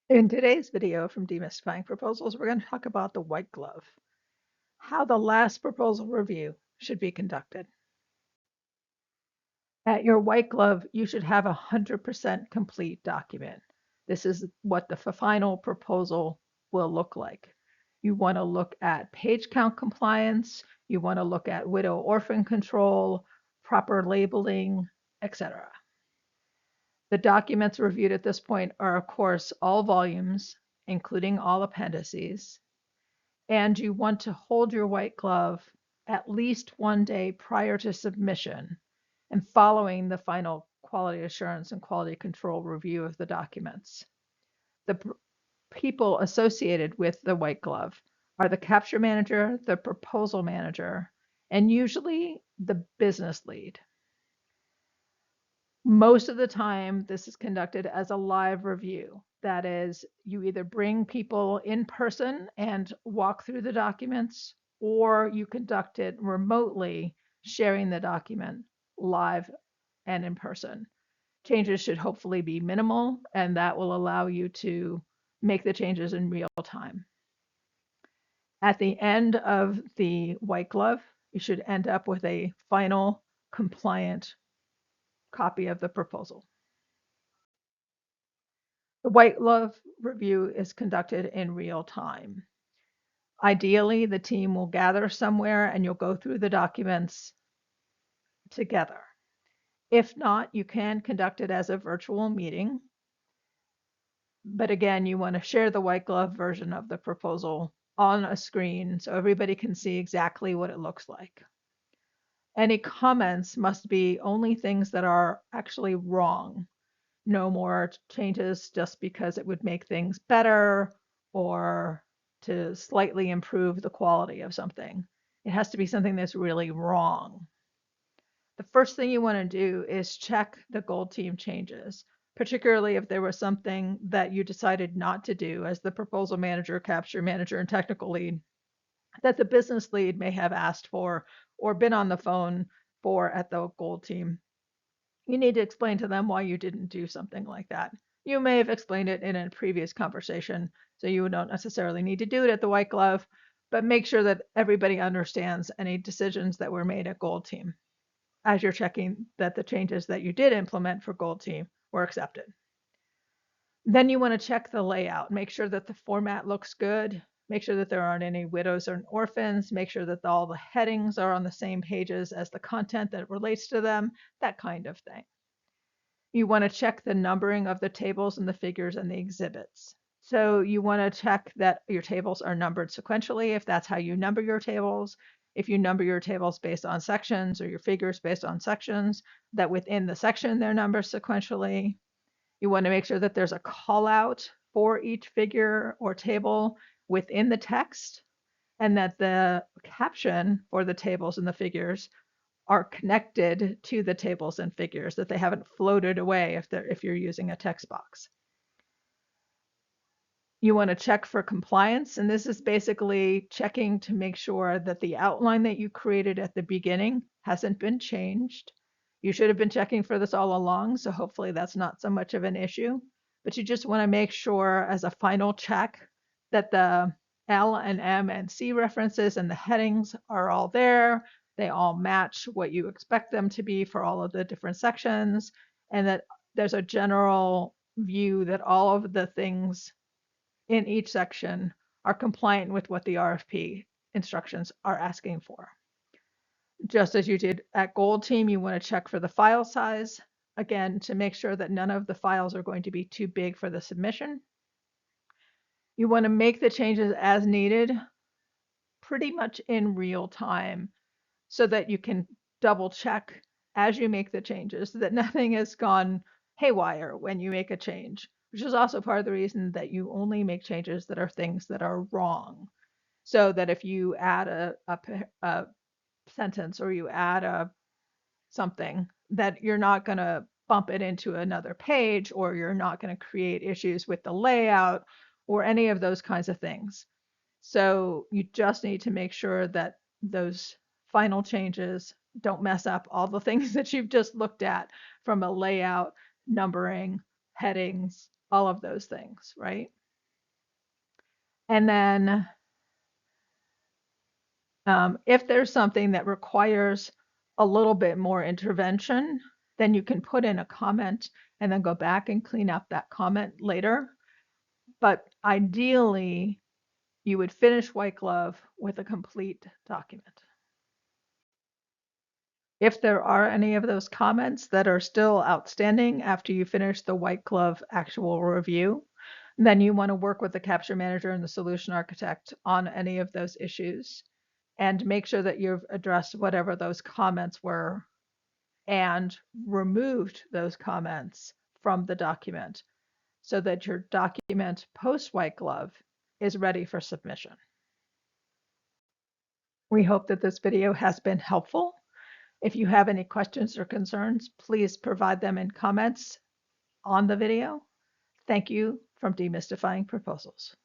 In today's video from Demystifying Proposals, we're going to talk about the white glove, how the last proposal review should be conducted. At your white glove, you should have a 100% complete document. This is what the final proposal will look like. You want to look at page count compliance, you want to look at widow orphan control, proper labeling, etc. The documents reviewed at this point are, of course, all volumes, including all appendices, and you want to hold your white glove at least 1 day prior to submission and following the final quality assurance and quality control review of the documents. The people associated with the white glove are the capture manager, the proposal manager, and usually the business lead. Most of the time, this is conducted as a live review. That is, you either bring people in person and walk through the documents, or you conduct it remotely, sharing the document live and in person. Changes should hopefully be minimal, and that will allow you to make the changes in real time. At the end of the white glove, you should end up with a final compliant copy of the proposal. The white glove review is conducted in real time. Ideally, the team will gather somewhere and you'll go through the documents together. If not, you can conduct it as a virtual meeting. But again, you want to share the white glove version of the proposal on a screen so everybody can see exactly what it looks like. Any comments must be only things that are actually wrong. No more changes just because it would make things better or to slightly improve the quality of something. It has to be something that's really wrong. The first thing you want to do is check the gold team changes, particularly if there was something that you decided not to do as the proposal manager, capture manager, and technical lead that the business lead may have asked for or been on the phone for at the gold team. You need to explain to them why you didn't do something like that. You may have explained it in a previous conversation, so you don't necessarily need to do it at the white glove, but make sure that everybody understands any decisions that were made at Gold Team as you're checking that the changes that you did implement for Gold Team were accepted. Then you want to check the layout, make sure that the format looks good, make sure that there aren't any widows or orphans, make sure that all the headings are on the same pages as the content that relates to them, that kind of thing. You want to check the numbering of the tables and the figures and the exhibits. So you want to check that your tables are numbered sequentially, if that's how you number your tables. If you number your tables based on sections or your figures based on sections, that within the section they're numbered sequentially. You want to make sure that there's a call out for each figure or table within the text, and that the caption for the tables and the figures are connected to the tables and figures, that they haven't floated away if you're using a text box. You want to check for compliance, and this is basically checking to make sure that the outline that you created at the beginning hasn't been changed. You should have been checking for this all along, so hopefully that's not so much of an issue. But you just want to make sure as a final check that the L and M and C references and the headings are all there. They all match what you expect them to be for all of the different sections, and that there's a general view that all of the things in each section are compliant with what the RFP instructions are asking for. Just as you did at Gold Team, you want to check for the file size, again, to make sure that none of the files are going to be too big for the submission. You want to make the changes as needed pretty much in real time so that you can double check as you make the changes so that nothing has gone haywire when you make a change, which is also part of the reason that you only make changes that are things that are wrong. So that if you add a sentence or you add something, that you're not going to bump it into another page, or you're not going to create issues with the layout or any of those kinds of things. So you just need to make sure that those final changes don't mess up all the things that you've just looked at from a layout, numbering, headings, all of those things, right? And then if there's something that requires a little bit more intervention, then you can put in a comment and then go back and clean up that comment later. But ideally, you would finish White Glove with a complete document. If there are any of those comments that are still outstanding after you finish the White Glove actual review, then you want to work with the capture manager and the solution architect on any of those issues and make sure that you've addressed whatever those comments were and removed those comments from the document so that your document post White Glove is ready for submission. We hope that this video has been helpful. If you have any questions or concerns, please provide them in comments on the video. Thank you from Demystifying Proposals.